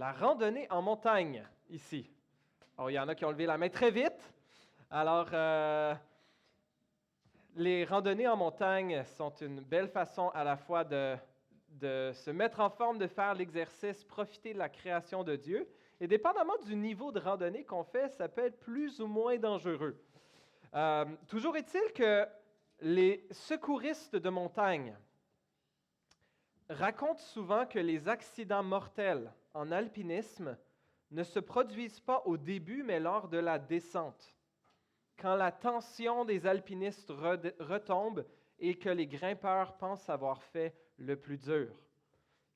la randonnée en montagne, ici. Alors, il y en a qui ont levé la main très vite. Alors, les randonnées en montagne sont une belle façon à la fois de se mettre en forme, de faire l'exercice, profiter de la création de Dieu. Et dépendamment du niveau de randonnée qu'on fait, ça peut être plus ou moins dangereux. Toujours est-il que les secouristes de montagne racontent souvent que les accidents mortels en alpinisme ne se produisent pas au début, mais lors de la descente, quand la tension des alpinistes retombe et que les grimpeurs pensent avoir fait le plus dur.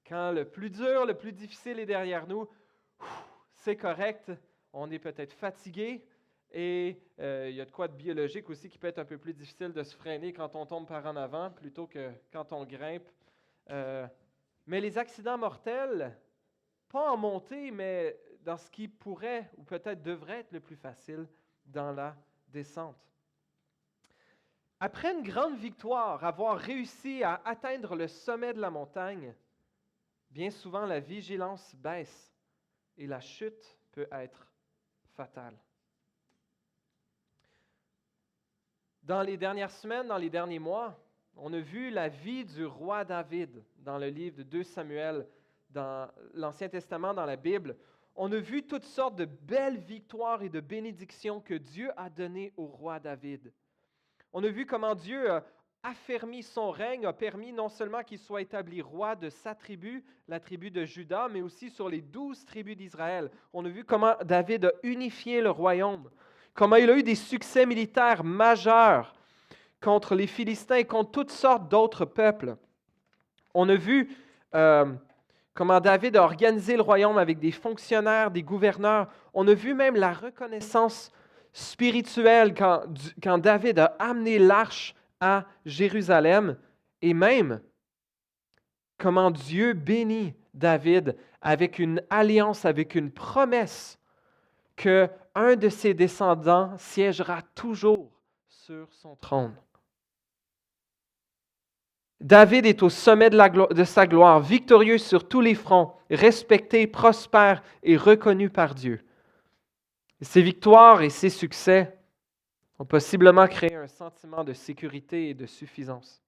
Quand le plus dur, le plus difficile est derrière nous, c'est correct, on est peut-être fatigué et il y a de quoi de biologique aussi qui peut être un peu plus difficile de se freiner quand on tombe par en avant plutôt que quand on grimpe. Mais les accidents mortels, pas en montée, mais dans ce qui pourrait ou peut-être devrait être le plus facile, dans la descente. Après une grande victoire, avoir réussi à atteindre le sommet de la montagne, bien souvent la vigilance baisse et la chute peut être fatale. Dans les dernières semaines, dans les derniers mois, on a vu la vie du roi David dans le livre de 2 Samuel, dans l'Ancien Testament, dans la Bible. On a vu toutes sortes de belles victoires et de bénédictions que Dieu a données au roi David. On a vu comment Dieu a affermi son règne, a permis non seulement qu'il soit établi roi de sa tribu, la tribu de Juda, mais aussi sur les 12 tribus d'Israël. On a vu comment David a unifié le royaume, comment il a eu des succès militaires majeurs contre les Philistins et contre toutes sortes d'autres peuples. On a vu comment David a organisé le royaume avec des fonctionnaires, des gouverneurs. On a vu même la reconnaissance spirituelle quand David a amené l'arche à Jérusalem et même comment Dieu bénit David avec une alliance, avec une promesse qu'un de ses descendants siégera toujours sur son trône. David est au sommet de sa gloire, victorieux sur tous les fronts, respecté, prospère et reconnu par Dieu. Et ses victoires et ses succès ont possiblement créé un sentiment de sécurité et de suffisance.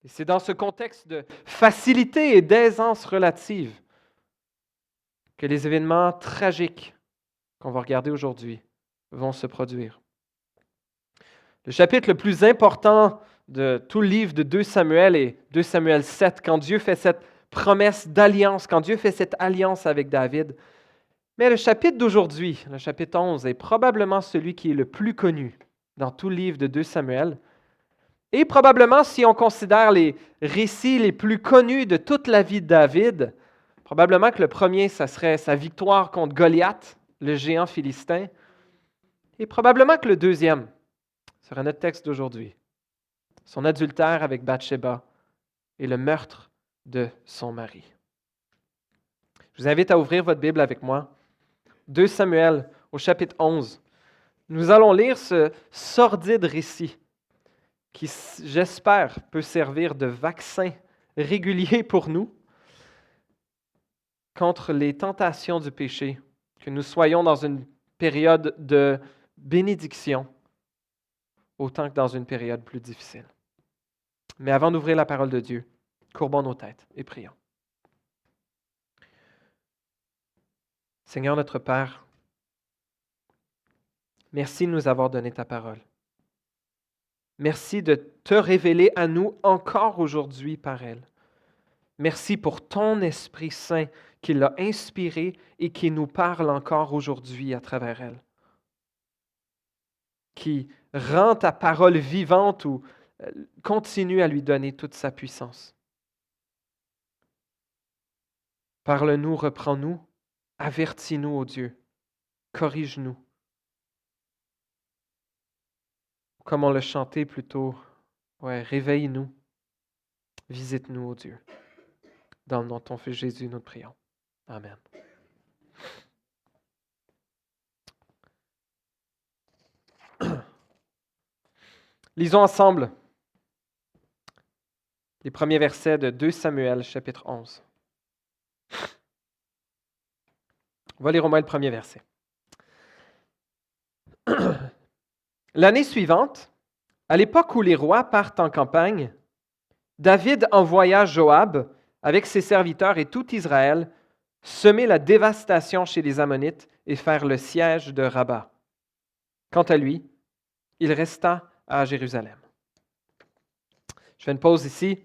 Et c'est dans ce contexte de facilité et d'aisance relative que les événements tragiques qu'on va regarder aujourd'hui vont se produire. Le chapitre le plus important de tout le livre de 2 Samuel et 2 Samuel 7, quand Dieu fait cette promesse d'alliance, quand Dieu fait cette alliance avec David. Mais le chapitre d'aujourd'hui, le chapitre 11, est probablement celui qui est le plus connu dans tout le livre de 2 Samuel. Et probablement, si on considère les récits les plus connus de toute la vie de David, probablement que le premier, ça serait sa victoire contre Goliath, le géant philistin. Et probablement que le deuxième sera notre texte d'aujourd'hui. Son adultère avec Bathsheba et le meurtre de son mari. Je vous invite à ouvrir votre Bible avec moi. 2 Samuel au chapitre 11. Nous allons lire ce sordide récit qui, j'espère, peut servir de vaccin régulier pour nous contre les tentations du péché, que nous soyons dans une période de bénédiction autant que dans une période plus difficile. Mais avant d'ouvrir la parole de Dieu, courbons nos têtes et prions. Seigneur notre Père, merci de nous avoir donné ta parole. Merci de te révéler à nous encore aujourd'hui par elle. Merci pour ton Esprit Saint qui l'a inspiré et qui nous parle encore aujourd'hui à travers elle. Qui rend ta parole vivante ou continue à lui donner toute sa puissance. Parle-nous, reprends-nous, avertis-nous, ô Dieu, corrige-nous. Comme on l'a chanté plutôt, réveille-nous, visite-nous, ô Dieu. Dans le nom de ton Fils Jésus, nous te prions. Amen. Lisons ensemble les premiers versets de 2 Samuel, chapitre 11. On va lire au moins le premier verset. L'année suivante, à l'époque où les rois partent en campagne, David envoya Joab avec ses serviteurs et tout Israël semer la dévastation chez les Ammonites et faire le siège de Rabat. Quant à lui, il resta à Jérusalem. Je fais une pause ici.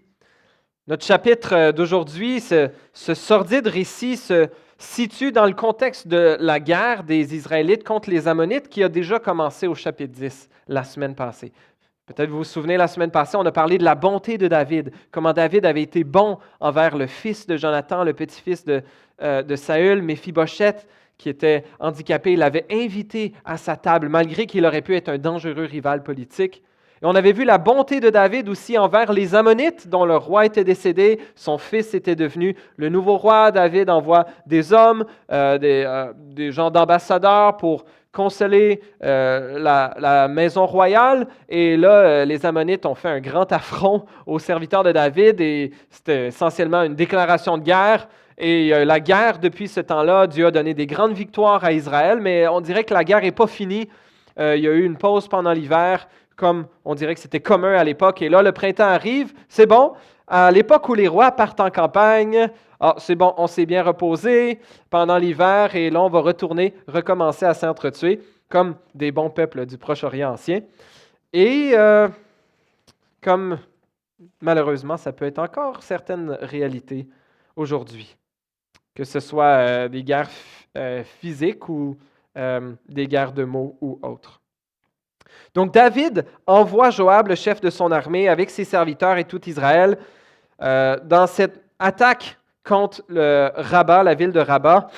Notre chapitre d'aujourd'hui, ce sordide récit se situe dans le contexte de la guerre des Israélites contre les Ammonites qui a déjà commencé au chapitre 10 la semaine passée. Peut-être vous vous souvenez, la semaine passée, on a parlé de la bonté de David, comment David avait été bon envers le fils de Jonathan, le petit-fils de Saül, Méphibosheth, qui était handicapé. Il l'avait invité à sa table, malgré qu'il aurait pu être un dangereux rival politique. Et on avait vu la bonté de David aussi envers les Ammonites, dont le roi était décédé, son fils était devenu le nouveau roi. David envoie des hommes, des gens d'ambassadeurs pour consoler la maison royale. Et là, les Ammonites ont fait un grand affront aux serviteurs de David et c'était essentiellement une déclaration de guerre. Et la guerre, depuis ce temps-là, Dieu a donné des grandes victoires à Israël, mais on dirait que la guerre n'est pas finie. Il y a eu une pause pendant l'hiver, comme on dirait que c'était commun à l'époque. Et là, le printemps arrive, c'est bon. À l'époque où les rois partent en campagne, c'est bon, on s'est bien reposé pendant l'hiver et là, on va recommencer à s'entretuer comme des bons peuples du Proche-Orient ancien. Et comme malheureusement, ça peut être encore certaines réalités aujourd'hui, que ce soit des guerres physiques ou des guerres de mots ou autres. Donc David envoie Joab, le chef de son armée, avec ses serviteurs et tout Israël, dans cette attaque contre le Rabat, la ville de Rabat.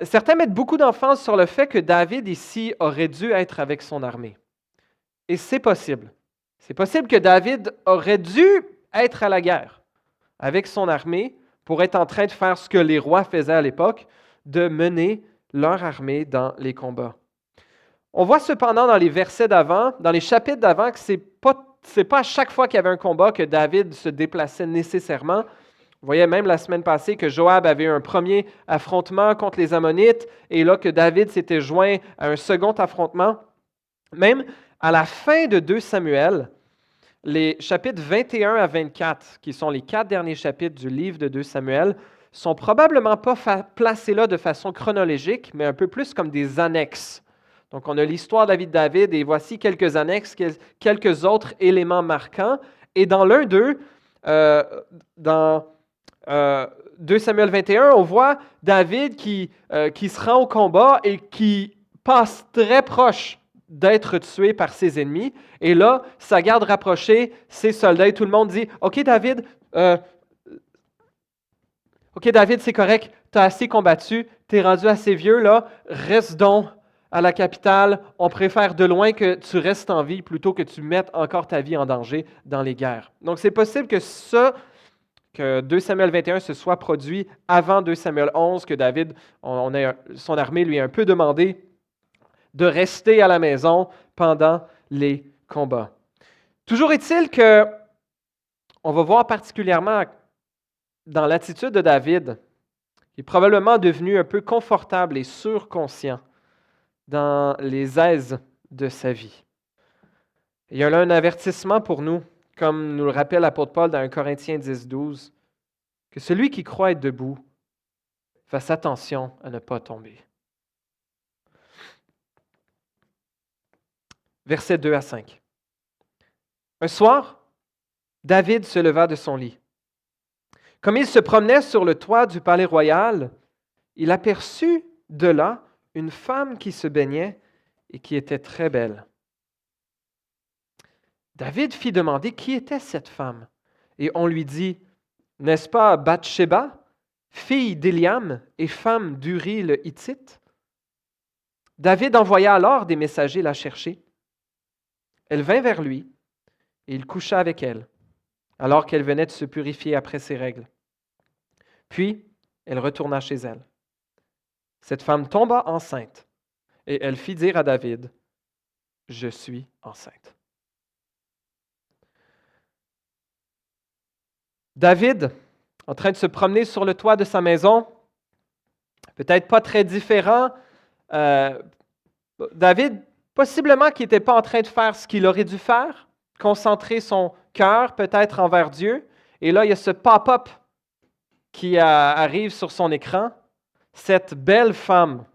Certains mettent beaucoup d'emphase sur le fait que David ici aurait dû être avec son armée. Et c'est possible. C'est possible que David aurait dû être à la guerre avec son armée pour être en train de faire ce que les rois faisaient à l'époque, de mener leur armée dans les combats. On voit cependant dans les versets d'avant, dans les chapitres d'avant, que ce n'est pas à chaque fois qu'il y avait un combat que David se déplaçait nécessairement. Vous voyez même la semaine passée que Joab avait eu un premier affrontement contre les Ammonites et là que David s'était joint à un second affrontement. Même à la fin de 2 Samuel, les chapitres 21 à 24, qui sont les 4 derniers chapitres du livre de 2 Samuel, sont probablement pas placés là de façon chronologique, mais un peu plus comme des annexes. Donc, on a l'histoire de la vie de David et voici quelques annexes, quelques autres éléments marquants. Et dans l'un d'eux, dans 2 Samuel 21, on voit David qui se rend au combat et qui passe très proche d'être tué par ses ennemis. Et là, sa garde rapprochée, ses soldats, et tout le monde dit « OK, David, c'est correct, tu as assez combattu, tu es rendu assez vieux, là, reste donc à la capitale, on préfère de loin que tu restes en vie plutôt que tu mettes encore ta vie en danger dans les guerres. » Donc, c'est possible que 2 Samuel 21 se soit produit avant 2 Samuel 11, que David, son armée lui a un peu demandé de rester à la maison pendant les combats. Toujours est-il que on va voir particulièrement dans l'attitude de David, qui est probablement devenu un peu confortable et surconscient dans les aises de sa vie. Il y a là un avertissement pour nous, comme nous le rappelle l'apôtre Paul dans 1 Corinthiens 10, 12, que celui qui croit être debout fasse attention à ne pas tomber. Versets 2 à 5. Un soir, David se leva de son lit. Comme il se promenait sur le toit du palais royal, il aperçut de là une femme qui se baignait et qui était très belle. David fit demander qui était cette femme. Et on lui dit, n'est-ce pas Bathsheba, fille d'Éliam et femme d'Uri le Hittite? David envoya alors des messagers la chercher. Elle vint vers lui et il coucha avec elle, alors qu'elle venait de se purifier après ses règles. Puis, elle retourna chez elle. Cette femme tomba enceinte et elle fit dire à David, « Je suis enceinte. » David, en train de se promener sur le toit de sa maison, Peut-être pas très différent. David, possiblement qu'il n'était pas en train de faire ce qu'il aurait dû faire, concentrer son cœur peut-être envers Dieu. Et là, il y a ce pop-up qui arrive sur son écran, cette belle femme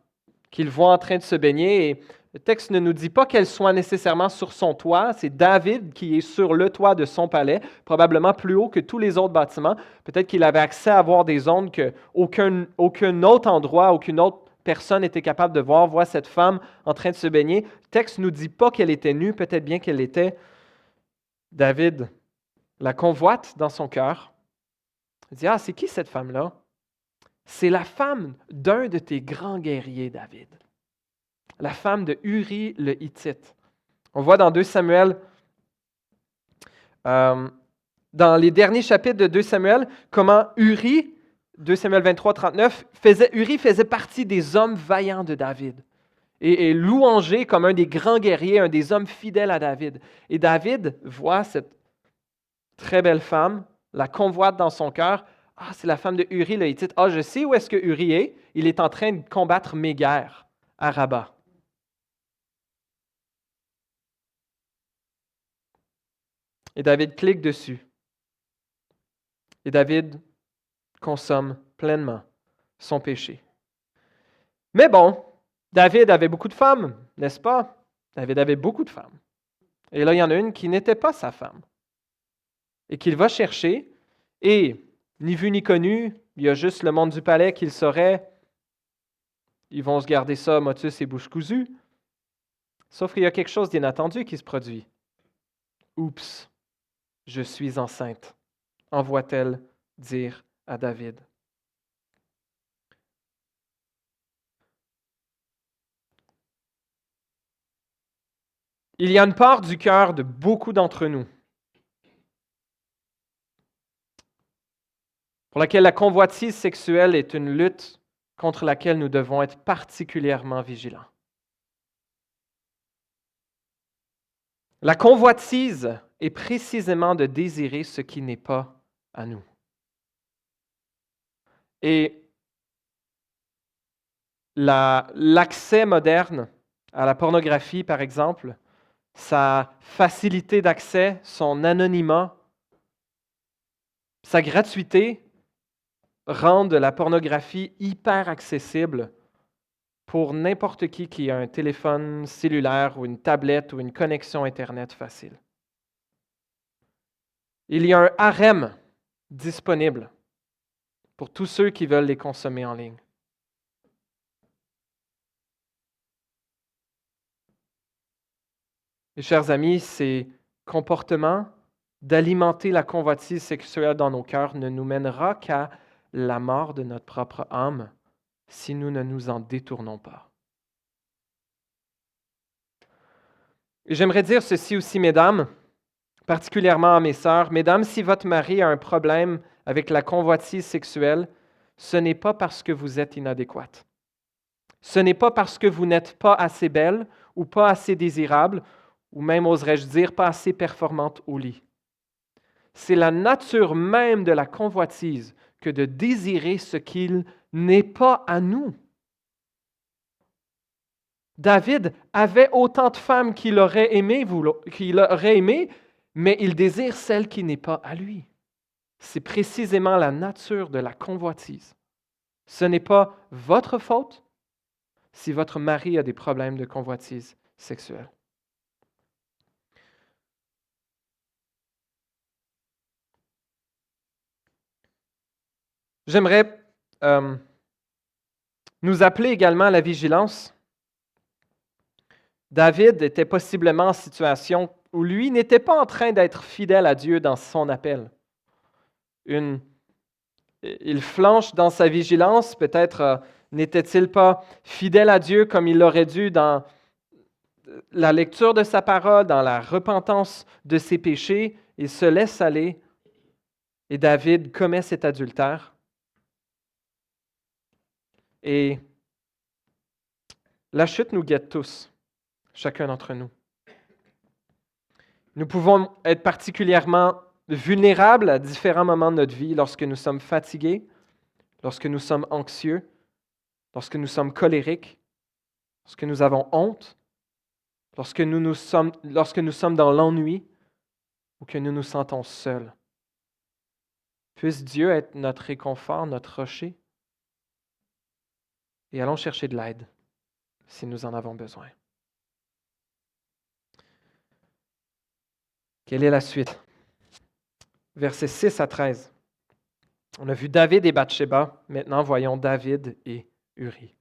qu'il voit en train de se baigner. Et le texte ne nous dit pas qu'elle soit nécessairement sur son toit. C'est David qui est sur le toit de son palais, probablement plus haut que tous les autres bâtiments. Peut-être qu'il avait accès à voir des zones qu'aucun autre endroit, aucune autre personne n'était capable de voir. Voit cette femme en train de se baigner. Le texte ne nous dit pas qu'elle était nue, peut-être bien qu'elle l'était. David la convoite dans son cœur. Il dit, c'est qui cette femme-là? C'est la femme d'un de tes grands guerriers, David. La femme de Uri le Hittite. On voit dans 2 Samuel, dans les derniers chapitres de 2 Samuel, comment Uri, 2 Samuel 23, 39, Uri faisait partie des hommes vaillants de David et louangé comme un des grands guerriers, un des hommes fidèles à David. Et David voit cette très belle femme, la convoite dans son cœur. C'est la femme de Uri le Hittite. Je sais où est-ce que Uri est. Il est en train de combattre mes guerres à Rabat. Et David clique dessus. Et David consomme pleinement son péché. Mais bon, David avait beaucoup de femmes, n'est-ce pas? David avait beaucoup de femmes. Et là, il y en a une qui n'était pas sa femme. Et qu'il va chercher. Et, ni vu ni connu, il y a juste le monde du palais qui le saurait. Ils vont se garder ça, motus et bouche cousue. Sauf qu'il y a quelque chose d'inattendu qui se produit. Oups, je suis enceinte, envoie-t-elle dire à David. Il y a une part du cœur de beaucoup d'entre nous pour laquelle la convoitise sexuelle est une lutte contre laquelle nous devons être particulièrement vigilants. La convoitise est précisément de désirer ce qui n'est pas à nous. Et l'accès moderne à la pornographie, par exemple, sa facilité d'accès, son anonymat, sa gratuité rendent la pornographie hyper accessible pour n'importe qui a un téléphone cellulaire ou une tablette ou une connexion Internet facile. Il y a un harem disponible pour tous ceux qui veulent les consommer en ligne. Mes chers amis, ces comportements d'alimenter la convoitise sexuelle dans nos cœurs ne nous mènera qu'à la mort de notre propre âme si nous ne nous en détournons pas. Et j'aimerais dire ceci aussi, mesdames, particulièrement à mes sœurs. Mesdames, si votre mari a un problème avec la convoitise sexuelle, ce n'est pas parce que vous êtes inadéquate. Ce n'est pas parce que vous n'êtes pas assez belle ou pas assez désirable, ou même, oserais-je dire, pas assez performante au lit. C'est la nature même de la convoitise que de désirer ce qu'il n'est pas à nous. David avait autant de femmes qu'il aurait aimé, mais il désire celle qui n'est pas à lui. C'est précisément la nature de la convoitise. Ce n'est pas votre faute si votre mari a des problèmes de convoitise sexuelle. J'aimerais nous appeler également à la vigilance. David était possiblement en situation où lui n'était pas en train d'être fidèle à Dieu dans son appel. Il flanche dans sa vigilance, peut-être n'était-il pas fidèle à Dieu comme il l'aurait dû dans la lecture de sa parole, dans la repentance de ses péchés. Il se laisse aller et David commet cet adultère. Et la chute nous guette tous, chacun d'entre nous. Nous pouvons être particulièrement vulnérables à différents moments de notre vie lorsque nous sommes fatigués, lorsque nous sommes anxieux, lorsque nous sommes colériques, lorsque nous avons honte, lorsque nous sommes dans l'ennui ou que nous nous sentons seuls. Puisse Dieu être notre réconfort, notre rocher, et allons chercher de l'aide si nous en avons besoin. Quelle est la suite? Versets 6 à 13. On a vu David et Bathsheba. Maintenant, voyons David et Uri.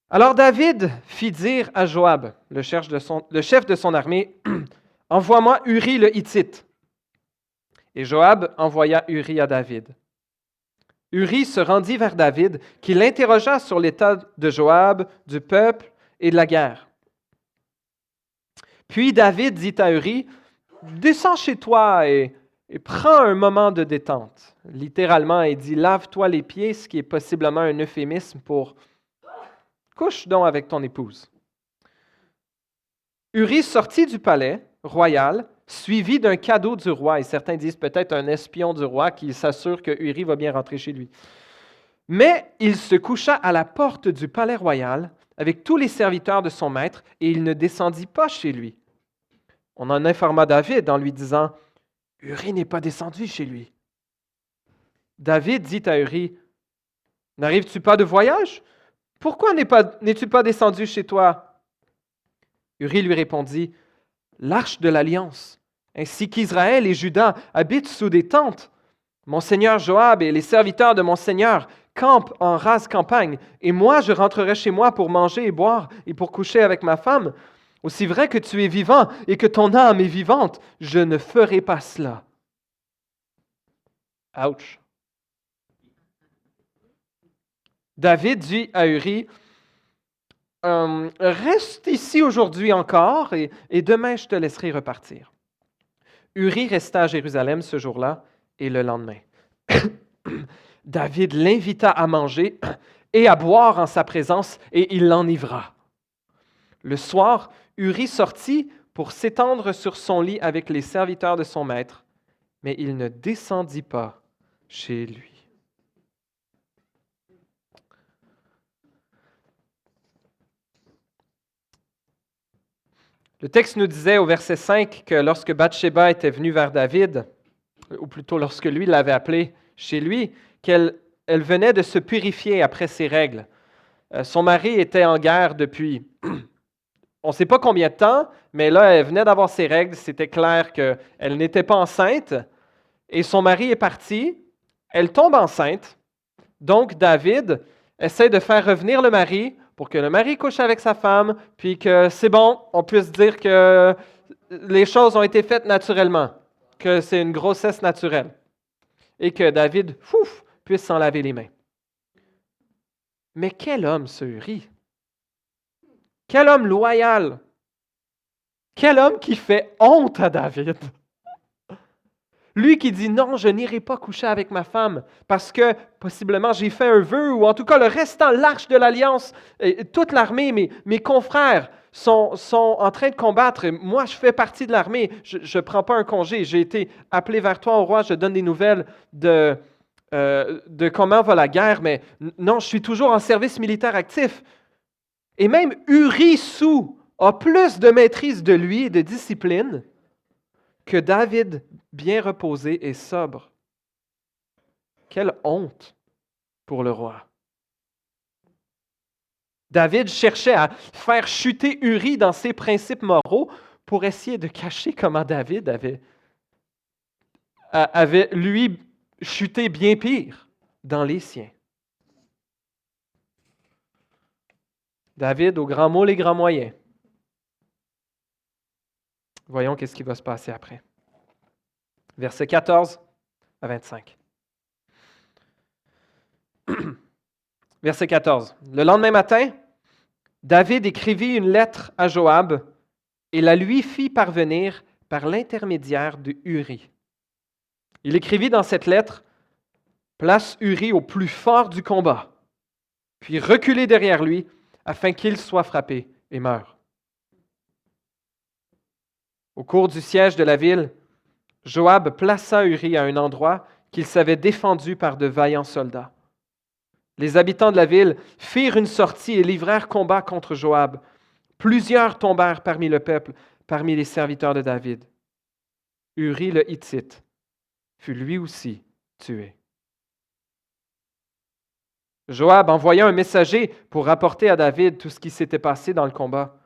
Alors David fit dire à Joab, le chef de son armée, « Envoie-moi Uri le Hittite. » Et Joab envoya Uri à David. Uri se rendit vers David, qui l'interrogea sur l'état de Joab, du peuple et de la guerre. Puis David dit à Uri, « Descends chez toi et prends un moment de détente. » Littéralement, il dit, « Lave-toi les pieds », ce qui est possiblement un euphémisme pour « Couche donc avec ton épouse. » Uri sortit du palais royal, suivi d'un cadeau du roi. Et certains disent peut-être un espion du roi qui s'assure que Uri va bien rentrer chez lui. Mais il se coucha à la porte du palais royal avec tous les serviteurs de son maître et il ne descendit pas chez lui. On en informa David en lui disant, « Uri n'est pas descendu chez lui. » David dit à Uri, « N'arrives-tu pas de voyage? Pourquoi n'es-tu pas descendu chez toi? » Uri lui répondit, « L'arche de l'Alliance, ainsi qu'Israël et Juda habitent sous des tentes. Mon seigneur Joab et les serviteurs de mon seigneur campent en rase campagne, et moi je rentrerai chez moi pour manger et boire et pour coucher avec ma femme. Aussi vrai que tu es vivant et que ton âme est vivante, je ne ferai pas cela. » Ouch. David dit à Uri, « Reste ici aujourd'hui encore et demain je te laisserai repartir. » Uri resta à Jérusalem ce jour-là et le lendemain. David l'invita à manger et à boire en sa présence et il l'enivra. Le soir, Uri sortit pour s'étendre sur son lit avec les serviteurs de son maître, mais il ne descendit pas chez lui. Le texte nous disait au verset 5 que lorsque Bathsheba était venue vers David, ou plutôt lorsque lui l'avait appelée chez lui, qu'elle venait de se purifier après ses règles. Son mari était en guerre depuis, on ne sait pas combien de temps, mais là, elle venait d'avoir ses règles. C'était clair qu'elle n'était pas enceinte. Et son mari est parti. Elle tombe enceinte. Donc, David essaie de faire revenir le mari pour que le mari couche avec sa femme, puis que c'est bon, on puisse dire que les choses ont été faites naturellement, que c'est une grossesse naturelle, et que David, puisse s'en laver les mains. Mais quel homme ce Uri! Quel homme loyal! Quel homme qui fait honte à David! Lui qui dit « Non, je n'irai pas coucher avec ma femme parce que possiblement j'ai fait un vœu ou en tout cas le restant, l'arche de l'Alliance, toute l'armée, mes confrères sont en train de combattre. Moi, je fais partie de l'armée. Je ne prends pas un congé. J'ai été appelé vers toi au roi. Je donne des nouvelles de comment va la guerre, mais non, je suis toujours en service militaire actif. » Et même Uri Sou a plus de maîtrise de lui et de discipline que David, bien reposé et sobre. Quelle honte pour le roi. David cherchait à faire chuter Uri dans ses principes moraux pour essayer de cacher comment David avait lui chuté bien pire dans les siens. David, aux grands mots, les grands moyens. Voyons qu'est-ce qui va se passer après. Versets 14 à 25. Verset 14. Le lendemain matin, David écrivit une lettre à Joab et la lui fit parvenir par l'intermédiaire de Uri. Il écrivit dans cette lettre, « Place Uri au plus fort du combat, puis reculez derrière lui, afin qu'il soit frappé et meure. » Au cours du siège de la ville, Joab plaça Uri à un endroit qu'il savait défendu par de vaillants soldats. Les habitants de la ville firent une sortie et livrèrent combat contre Joab. Plusieurs tombèrent parmi le peuple, parmi les serviteurs de David. Uri le Hittite fut lui aussi tué. Joab envoya un messager pour rapporter à David tout ce qui s'était passé dans le combat.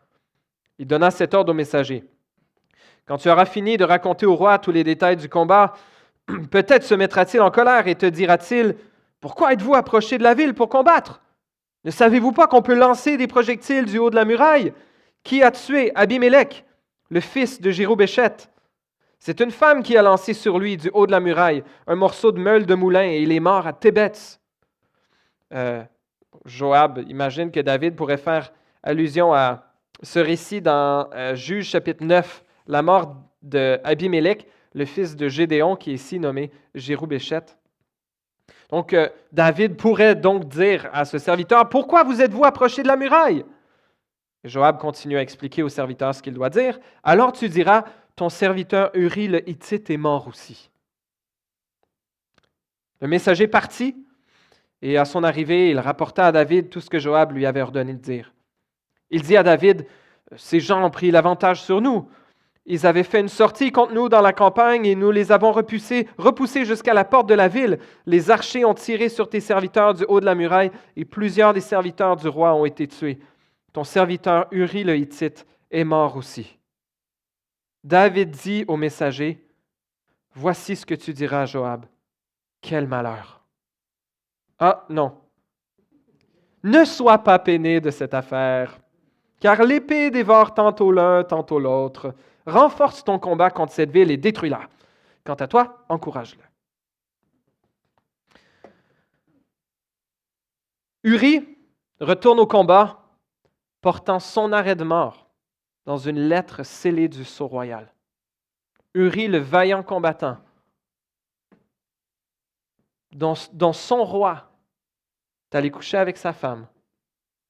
Il donna cet ordre au messager. Quand tu auras fini de raconter au roi tous les détails du combat, peut-être se mettra-t-il en colère et te dira-t-il, « Pourquoi êtes-vous approché de la ville pour combattre? Ne savez-vous pas qu'on peut lancer des projectiles du haut de la muraille? Qui a tué Abimélec, le fils de Jéroubéchet? C'est une femme qui a lancé sur lui du haut de la muraille un morceau de meule de moulin et il est mort à Tébets. » Joab imagine que David pourrait faire allusion à ce récit dans Juges chapitre 9, la mort d'Abimélec, le fils de Gédéon, qui est ici nommé Jéroubéchet. Donc, David pourrait donc dire à ce serviteur, « Pourquoi vous êtes-vous approché de la muraille? » Joab continue à expliquer au serviteur ce qu'il doit dire. « Alors tu diras, ton serviteur Uri le Hittite est mort aussi. » Le messager partit, et à son arrivée, il rapporta à David tout ce que Joab lui avait ordonné de dire. Il dit à David, « Ces gens ont pris l'avantage sur nous. Ils avaient fait une sortie contre nous dans la campagne et nous les avons repoussés jusqu'à la porte de la ville. Les archers ont tiré sur tes serviteurs du haut de la muraille et plusieurs des serviteurs du roi ont été tués. Ton serviteur Uri le Hittite est mort aussi. » David dit au messager, « Voici ce que tu diras à Joab. Quel malheur! » Ah non, ne sois pas peiné de cette affaire, car l'épée dévore tantôt l'un, tantôt l'autre. Renforce ton combat contre cette ville et détruis-la. Quant à toi, encourage-le. Uri retourne au combat, portant son arrêt de mort dans une lettre scellée du sceau royal. Uri, le vaillant combattant, dont son roi est allé coucher avec sa femme,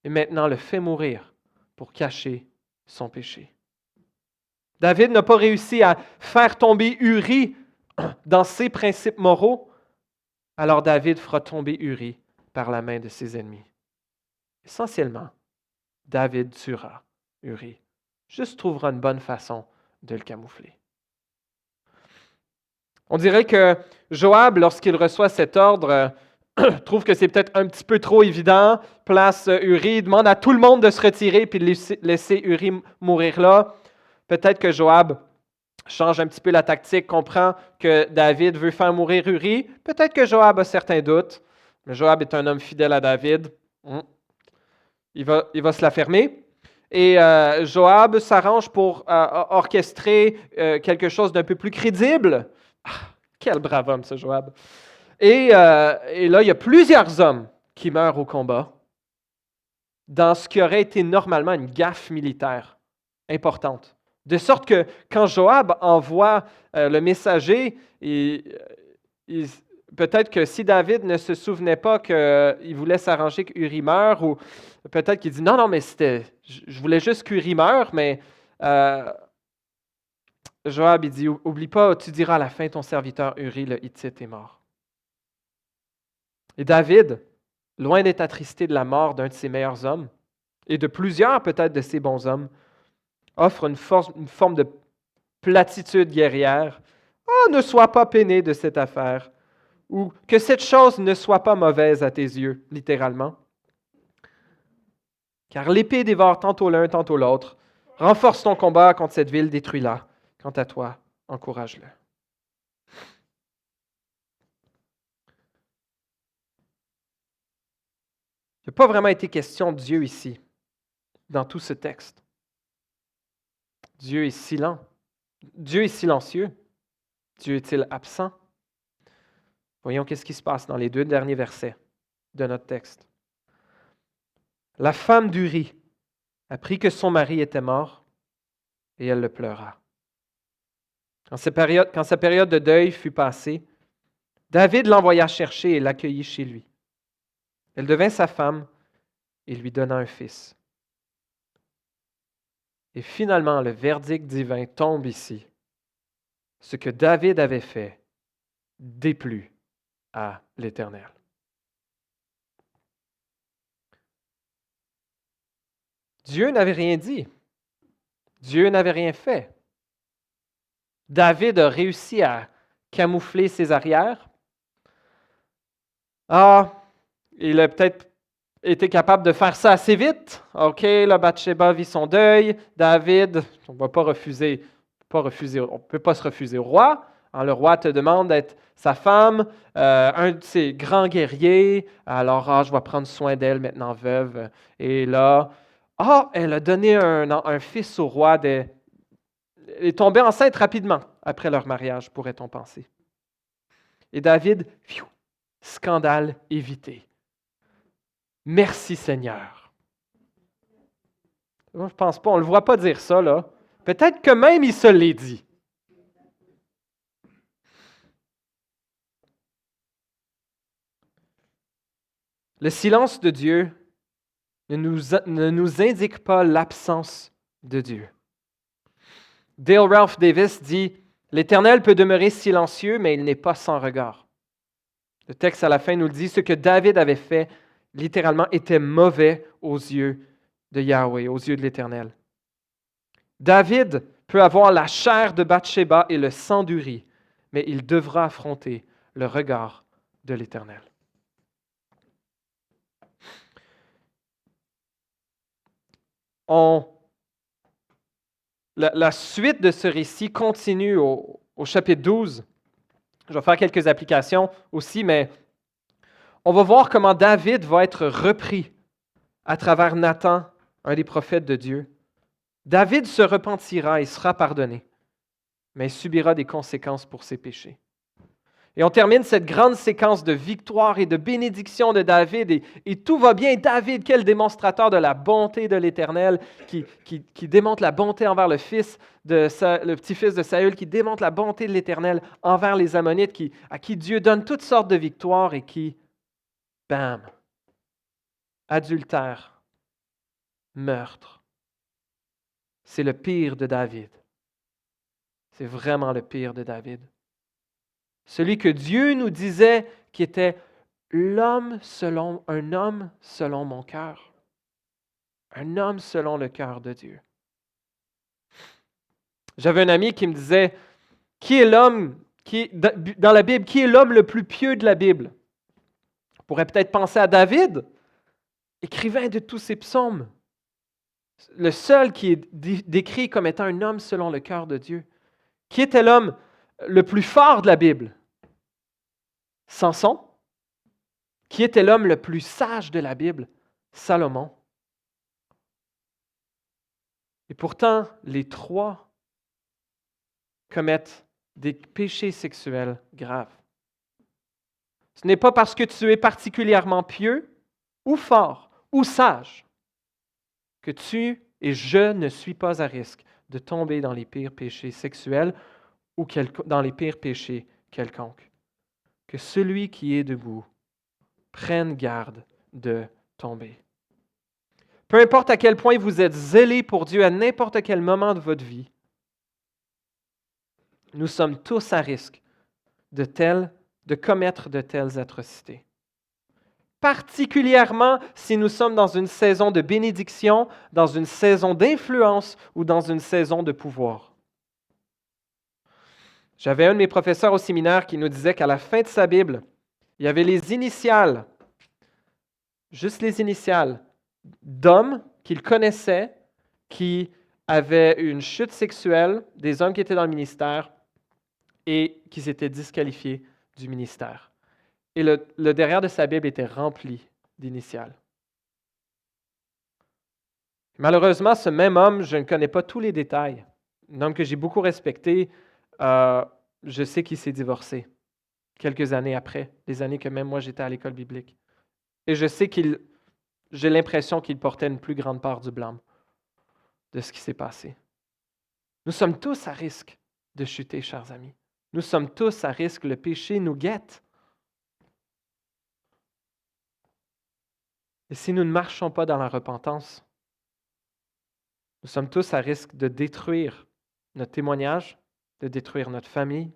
et maintenant le fait mourir pour cacher son péché. David n'a pas réussi à faire tomber Uri dans ses principes moraux, alors David fera tomber Uri par la main de ses ennemis. Essentiellement, David tuera Uri, juste trouvera une bonne façon de le camoufler. On dirait que Joab, lorsqu'il reçoit cet ordre, trouve que c'est peut-être un petit peu trop évident, place Uri, demande à tout le monde de se retirer puis de laisser Uri mourir là. Peut-être que Joab change un petit peu la tactique, comprend que David veut faire mourir Uri. Peut-être que Joab a certains doutes, mais Joab est un homme fidèle à David. Il va se la fermer. Et Joab s'arrange pour orchestrer quelque chose d'un peu plus crédible. Ah, quel brave homme, ce Joab. Et là, il y a plusieurs hommes qui meurent au combat dans ce qui aurait été normalement une gaffe militaire importante. De sorte que quand Joab envoie le messager, peut-être que si David ne se souvenait pas qu'il voulait s'arranger qu'Uri meure, ou peut-être qu'il dit non, mais je voulais juste qu'Uri meure, mais Joab, il dit, oublie pas, tu diras à la fin, ton serviteur Uri le Hittite est mort. Et David, loin d'être attristé de la mort d'un de ses meilleurs hommes, et de plusieurs peut-être de ses bons hommes, offre une forme de platitude guerrière. « Oh, ne sois pas peiné de cette affaire. » Ou « Que cette chose ne soit pas mauvaise à tes yeux, littéralement. » Car l'épée dévore tantôt l'un, tantôt l'autre. Renforce ton combat contre cette ville, détruis-la. Quant à toi, encourage-le. Il n'a pas vraiment été question de Dieu ici, dans tout ce texte. Dieu est silent. Dieu est silencieux. Dieu est-il absent? Voyons qu'est-ce qui se passe dans les 2 derniers versets de notre texte. La femme d'Uri apprit que son mari était mort et elle le pleura. Quand sa période de deuil fut passée, David l'envoya chercher et l'accueillit chez lui. Elle devint sa femme et lui donna un fils. Et finalement, le verdict divin tombe ici. Ce que David avait fait déplut à l'Éternel. Dieu n'avait rien dit. Dieu n'avait rien fait. David a réussi à camoufler ses arrières. Ah, il a peut-être été capable de faire ça assez vite. OK, là, Bathsheba vit son deuil. David, on ne va pas refuser, on ne peut pas se refuser au roi. Hein, le roi te demande d'être sa femme, un de ses grands guerriers. Alors, je vais prendre soin d'elle maintenant, veuve. Et là, elle a donné un fils au roi. Elle est tombée enceinte rapidement après leur mariage, pourrait-on penser. Et David, scandale évité. Merci Seigneur. Moi, je ne pense pas, on ne le voit pas dire ça, là. Peut-être que même il se l'est dit. Le silence de Dieu ne nous indique pas l'absence de Dieu. Dale Ralph Davis dit « L'Éternel peut demeurer silencieux, mais il n'est pas sans regard. » Le texte à la fin nous le dit, ce que David avait fait, littéralement, était mauvais aux yeux de Yahweh, aux yeux de l'Éternel. David peut avoir la chair de Bathsheba et le sang d'Uri, mais il devra affronter le regard de l'Éternel. La suite de ce récit continue au chapitre 12. Je vais faire quelques applications aussi, mais on va voir comment David va être repris à travers Nathan, un des prophètes de Dieu. David se repentira et sera pardonné, mais il subira des conséquences pour ses péchés. Et on termine cette grande séquence de victoire et de bénédiction de David, et tout va bien. David, quel démonstrateur de la bonté de l'Éternel, qui démontre la bonté envers le petit-fils de Saül, qui démontre la bonté de l'Éternel envers les Ammonites, à qui Dieu donne toutes sortes de victoires et qui, bam, adultère, meurtre. C'est le pire de David. C'est vraiment le pire de David. Celui que Dieu nous disait qui était un homme selon mon cœur. Un homme selon le cœur de Dieu. J'avais un ami qui me disait, qui est l'homme, dans la Bible, qui est l'homme le plus pieux de la Bible? On pourrait peut-être penser à David, écrivain de tous ses psaumes. Le seul qui est décrit comme étant un homme selon le cœur de Dieu. Qui était l'homme le plus fort de la Bible? Samson. Qui était l'homme le plus sage de la Bible? Salomon. Et pourtant, les trois commettent des péchés sexuels graves. Ce n'est pas parce que tu es particulièrement pieux ou fort ou sage que tu et je ne suis pas à risque de tomber dans les pires péchés sexuels ou dans les pires péchés quelconques. Que celui qui est debout prenne garde de tomber. Peu importe à quel point vous êtes zélé pour Dieu à n'importe quel moment de votre vie, nous sommes tous à risque de commettre de telles atrocités. Particulièrement si nous sommes dans une saison de bénédiction, dans une saison d'influence ou dans une saison de pouvoir. J'avais un de mes professeurs au séminaire qui nous disait qu'à la fin de sa Bible, il y avait les initiales, juste les initiales, d'hommes qu'il connaissait qui avaient une chute sexuelle, des hommes qui étaient dans le ministère et qui s'étaient disqualifiés du ministère. Et le derrière de sa Bible était rempli d'initiales. Malheureusement, ce même homme, je ne connais pas tous les détails. Un homme que j'ai beaucoup respecté, je sais qu'il s'est divorcé quelques années après, les années que même moi j'étais à l'école biblique. Et je sais j'ai l'impression qu'il portait une plus grande part du blâme de ce qui s'est passé. Nous sommes tous à risque de chuter, chers amis. Nous sommes tous à risque, le péché nous guette. Et si nous ne marchons pas dans la repentance, nous sommes tous à risque de détruire notre témoignage, de détruire notre famille,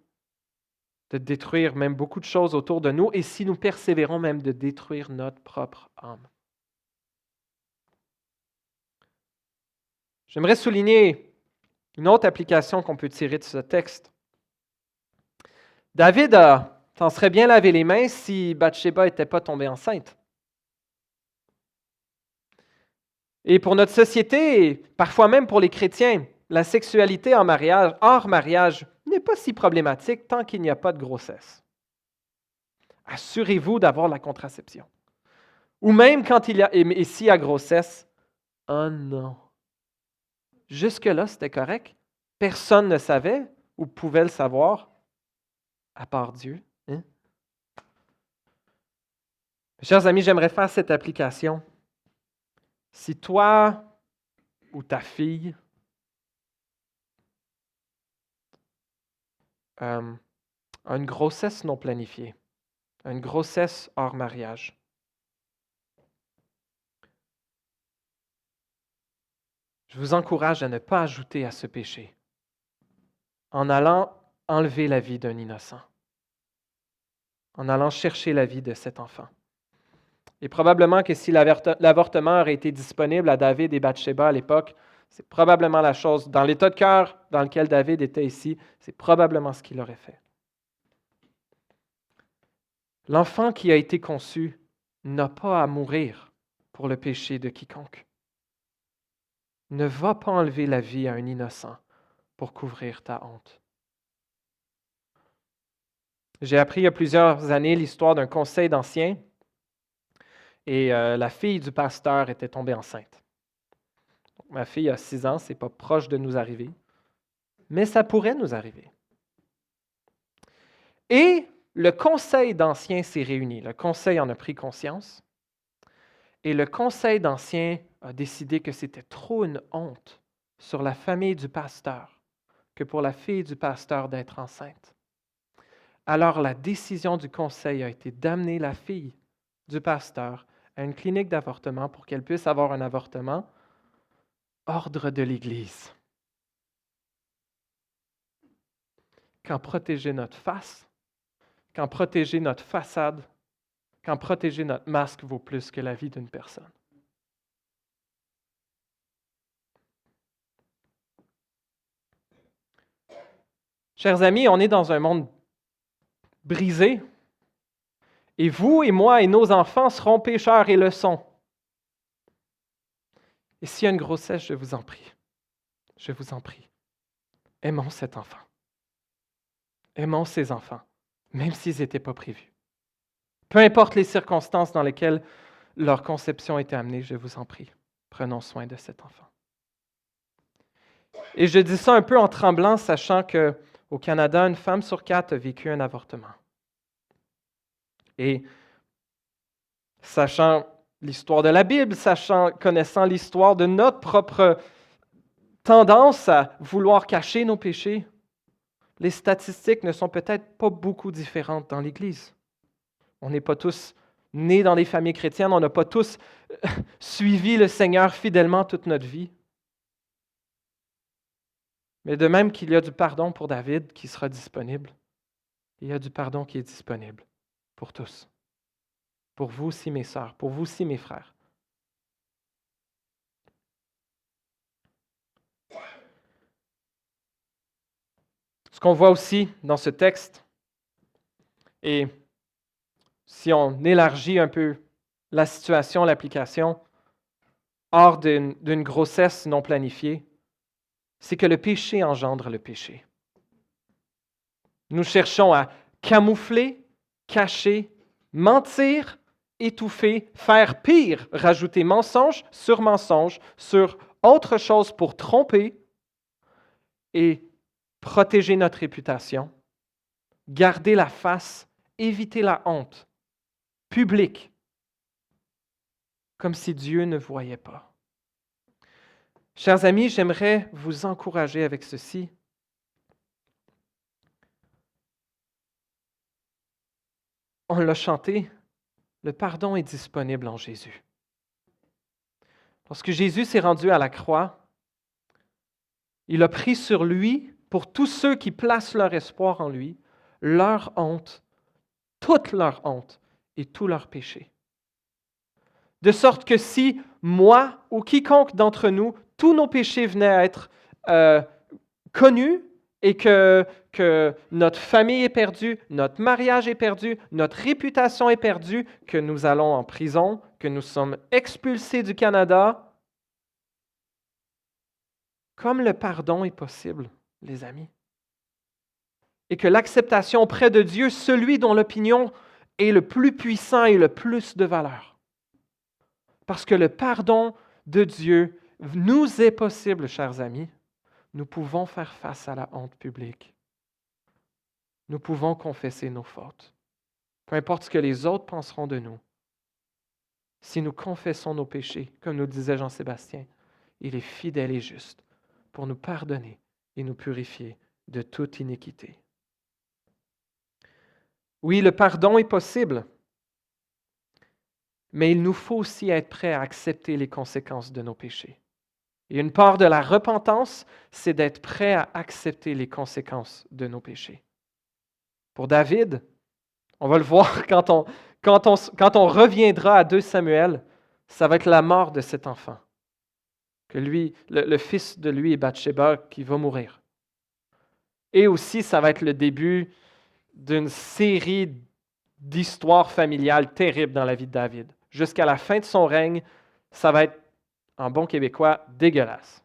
de détruire même beaucoup de choses autour de nous, et si nous persévérons même de détruire notre propre âme. J'aimerais souligner une autre application qu'on peut tirer de ce texte. David s'en serait bien lavé les mains si Bathsheba n'était pas tombée enceinte. Et pour notre société, et parfois même pour les chrétiens, la sexualité en mariage, hors mariage, n'est pas si problématique tant qu'il n'y a pas de grossesse. Assurez-vous d'avoir la contraception. Ou même quand il y a, et s'il y a grossesse, oh non. Jusque-là, c'était correct. Personne ne savait ou pouvait le savoir, à part Dieu. Hein? Chers amis, j'aimerais faire cette application. Si toi ou ta fille a une grossesse non planifiée, une grossesse hors mariage, je vous encourage à ne pas ajouter à ce péché en allant enlever la vie d'un innocent, en allant chercher la vie de cet enfant. Et probablement que si l'avortement aurait été disponible à David et Bathsheba à l'époque, c'est probablement la chose, dans l'état de cœur dans lequel David était ici, c'est probablement ce qu'il aurait fait. L'enfant qui a été conçu n'a pas à mourir pour le péché de quiconque. Ne va pas enlever la vie à un innocent pour couvrir ta honte. J'ai appris il y a plusieurs années l'histoire d'un conseil d'anciens et la fille du pasteur était tombée enceinte. Donc, ma fille a 6 ans, c'est pas proche de nous arriver, mais ça pourrait nous arriver. Et le conseil d'anciens s'est réuni. Le conseil en a pris conscience et le conseil d'anciens a décidé que c'était trop une honte sur la famille du pasteur que pour la fille du pasteur d'être enceinte. Alors la décision du conseil a été d'amener la fille du pasteur à une clinique d'avortement pour qu'elle puisse avoir un avortement, ordre de l'Église. Quand protéger notre face, quand protéger notre façade, quand protéger notre masque vaut plus que la vie d'une personne. Chers amis, on est dans un monde brisé, et vous et moi et nos enfants seront pécheurs et le sont. Et s'il y a une grossesse, je vous en prie, aimons cet enfant. Aimons ces enfants, même s'ils n'étaient pas prévus. Peu importe les circonstances dans lesquelles leur conception a été amenée, je vous en prie, prenons soin de cet enfant. Et je dis ça un peu en tremblant, sachant qu'au Canada, une femme sur 4 a vécu un avortement. Et sachant l'histoire de la Bible, connaissant l'histoire de notre propre tendance à vouloir cacher nos péchés, les statistiques ne sont peut-être pas beaucoup différentes dans l'Église. On n'est pas tous nés dans des familles chrétiennes, on n'a pas tous suivi le Seigneur fidèlement toute notre vie. Mais de même qu'il y a du pardon pour David qui sera disponible, il y a du pardon qui est disponible pour tous. Pour vous aussi, mes sœurs, pour vous aussi, mes frères. Ce qu'on voit aussi dans ce texte, et si on élargit un peu la situation, l'application, hors d'une grossesse non planifiée, c'est que le péché engendre le péché. Nous cherchons à camoufler, cacher, mentir, étouffer, faire pire, rajouter mensonge sur autre chose pour tromper et protéger notre réputation, garder la face, éviter la honte publique, comme si Dieu ne voyait pas. Chers amis, j'aimerais vous encourager avec ceci. On l'a chanté, le pardon est disponible en Jésus. Lorsque Jésus s'est rendu à la croix, il a pris sur lui, pour tous ceux qui placent leur espoir en lui, leur honte, toute leur honte et tout leur péché. De sorte que si moi ou quiconque d'entre nous tous nos péchés venaient à être connus et que notre famille est perdue, notre mariage est perdu, notre réputation est perdue, que nous allons en prison, que nous sommes expulsés du Canada. Comme le pardon est possible, les amis. Et que l'acceptation auprès de Dieu, celui dont l'opinion est le plus puissant et le plus de valeur. Parce que le pardon de Dieu nous est possible, chers amis. Nous pouvons faire face à la honte publique. Nous pouvons confesser nos fautes. Peu importe ce que les autres penseront de nous. Si nous confessons nos péchés, comme nous disait Jean-Sébastien, il est fidèle et juste pour nous pardonner et nous purifier de toute iniquité. Oui, le pardon est possible, mais il nous faut aussi être prêts à accepter les conséquences de nos péchés. Et une part de la repentance, c'est d'être prêt à accepter les conséquences de nos péchés. Pour David, on va le voir quand on reviendra à 2 Samuel, ça va être la mort de cet enfant. Que lui, le fils de lui est Bathsheba qui va mourir. Et aussi, ça va être le début d'une série d'histoires familiales terribles dans la vie de David. Jusqu'à la fin de son règne, ça va être, en bon québécois, dégueulasse.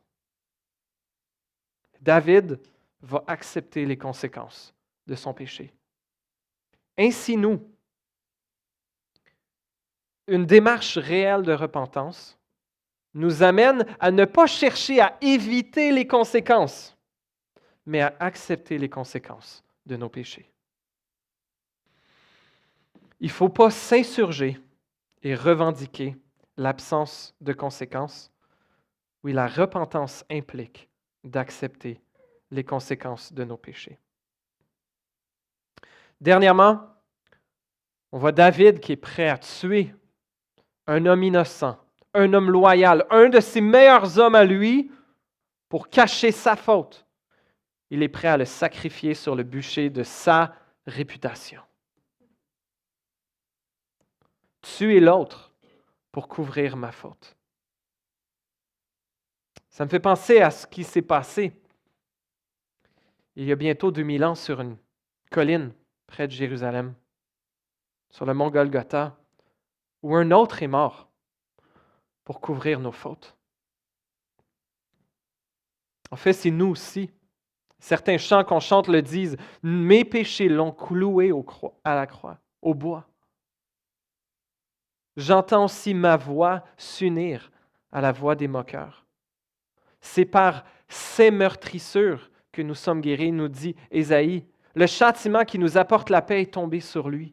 David va accepter les conséquences de son péché. Ainsi, nous, une démarche réelle de repentance nous amène à ne pas chercher à éviter les conséquences, mais à accepter les conséquences de nos péchés. Il ne faut pas s'insurger et revendiquer l'absence de conséquences. Oui, la repentance implique d'accepter les conséquences de nos péchés. Dernièrement, on voit David qui est prêt à tuer un homme innocent, un homme loyal, un de ses meilleurs hommes à lui, pour cacher sa faute. Il est prêt à le sacrifier sur le bûcher de sa réputation. Tuer l'autre pour couvrir ma faute. Ça me fait penser à ce qui s'est passé il y a bientôt 2000 ans sur une colline près de Jérusalem, sur le mont Golgotha, où un autre est mort pour couvrir nos fautes. En fait, c'est nous aussi. Certains chants qu'on chante le disent, « Mes péchés l'ont cloué à la croix, au bois. » J'entends aussi ma voix s'unir à la voix des moqueurs. C'est par ces meurtrissures que nous sommes guéris, nous dit Ésaïe. Le châtiment qui nous apporte la paix est tombé sur lui.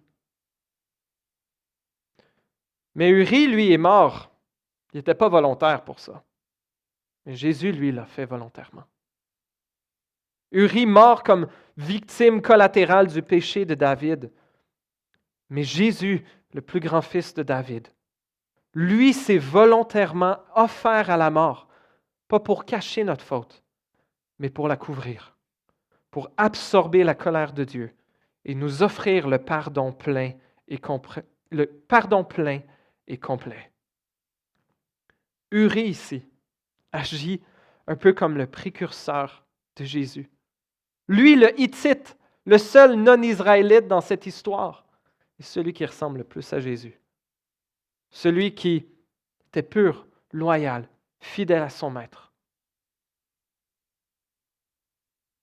Mais Uri, lui, est mort. Il n'était pas volontaire pour ça. Mais Jésus, lui, l'a fait volontairement. Uri mort comme victime collatérale du péché de David. Mais Jésus, le plus grand fils de David, lui s'est volontairement offert à la mort, pas pour cacher notre faute, mais pour la couvrir, pour absorber la colère de Dieu et nous offrir le pardon plein et complet. Uri ici agit un peu comme le précurseur de Jésus. Lui, le Hittite, le seul non-israélite dans cette histoire, est celui qui ressemble le plus à Jésus. Celui qui était pur, loyal, fidèle à son maître.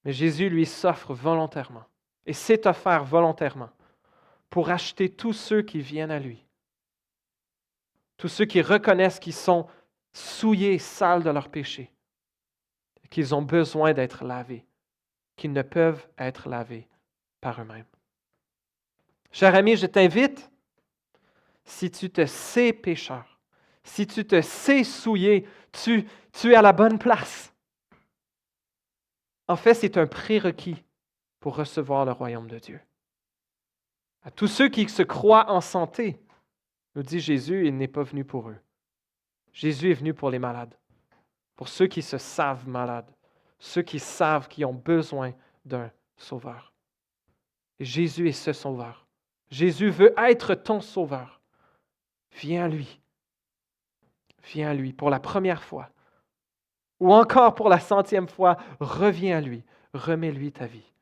Mais Jésus, lui, s'offre volontairement et s'est offert volontairement pour acheter tous ceux qui viennent à lui. Tous ceux qui reconnaissent qu'ils sont souillés, sales de leurs péchés, qu'ils ont besoin d'être lavés, qu'ils ne peuvent être lavés par eux-mêmes. Cher ami, je t'invite, si tu te sais pécheur, si tu te sais souillé, tu es à la bonne place. En fait, c'est un prérequis pour recevoir le royaume de Dieu. À tous ceux qui se croient en santé, nous dit Jésus, il n'est pas venu pour eux. Jésus est venu pour les malades, pour ceux qui se savent malades, ceux qui savent qu'ils ont besoin d'un sauveur. Et Jésus est ce sauveur. Jésus veut être ton sauveur. Viens à lui. Viens à lui pour la première fois. Ou encore pour la 100e fois, reviens à lui, remets-lui ta vie.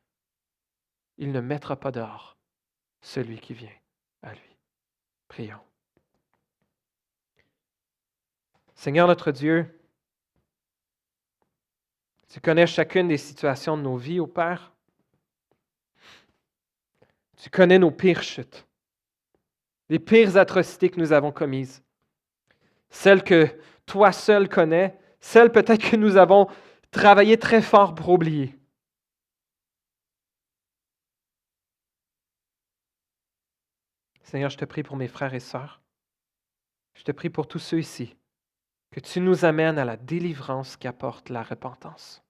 Il ne mettra pas dehors celui qui vient à lui. Prions. Seigneur notre Dieu, tu connais chacune des situations de nos vies, ô Père. Tu connais nos pires chutes, les pires atrocités que nous avons commises, celles que toi seul connais, celles peut-être que nous avons travaillé très fort pour oublier. Seigneur, je te prie pour mes frères et sœurs. Je te prie pour tous ceux ici, que tu nous amènes à la délivrance qu'apporte la repentance.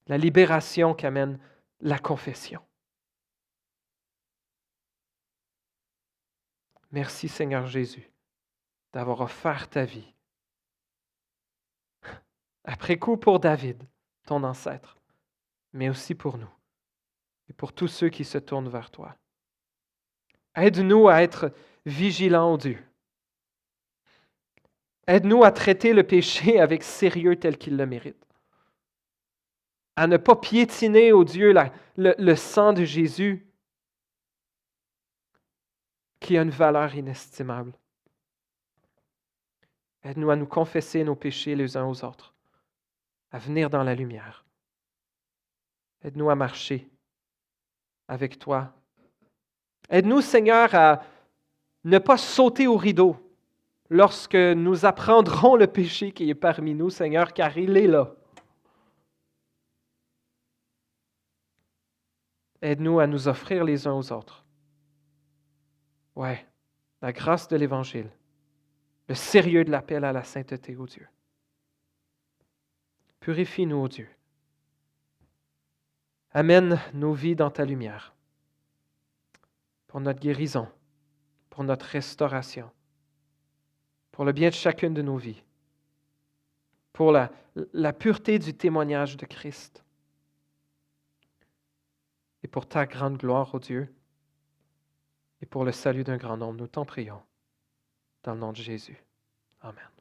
La libération qu'amène la confession. Merci Seigneur Jésus d'avoir offert ta vie. Après coup pour David, ton ancêtre, mais aussi pour nous et pour tous ceux qui se tournent vers toi. Aide-nous à être vigilants, ô Dieu. Aide-nous à traiter le péché avec sérieux tel qu'il le mérite. À ne pas piétiner, ô Dieu, le sang de Jésus qui a une valeur inestimable. Aide-nous à nous confesser nos péchés les uns aux autres, à venir dans la lumière. Aide-nous à marcher avec toi. Aide-nous, Seigneur, à ne pas sauter au rideau lorsque nous apprendrons le péché qui est parmi nous, Seigneur, car il est là. Aide-nous à nous offrir les uns aux autres. Ouais, la grâce de l'Évangile, le sérieux de l'appel à la sainteté, ô Dieu. Purifie-nous, ô Dieu. Amène nos vies dans ta lumière pour notre guérison, pour notre restauration, pour le bien de chacune de nos vies, pour la pureté du témoignage de Christ et pour ta grande gloire, ô Dieu, et pour le salut d'un grand nombre. Nous t'en prions, dans le nom de Jésus. Amen.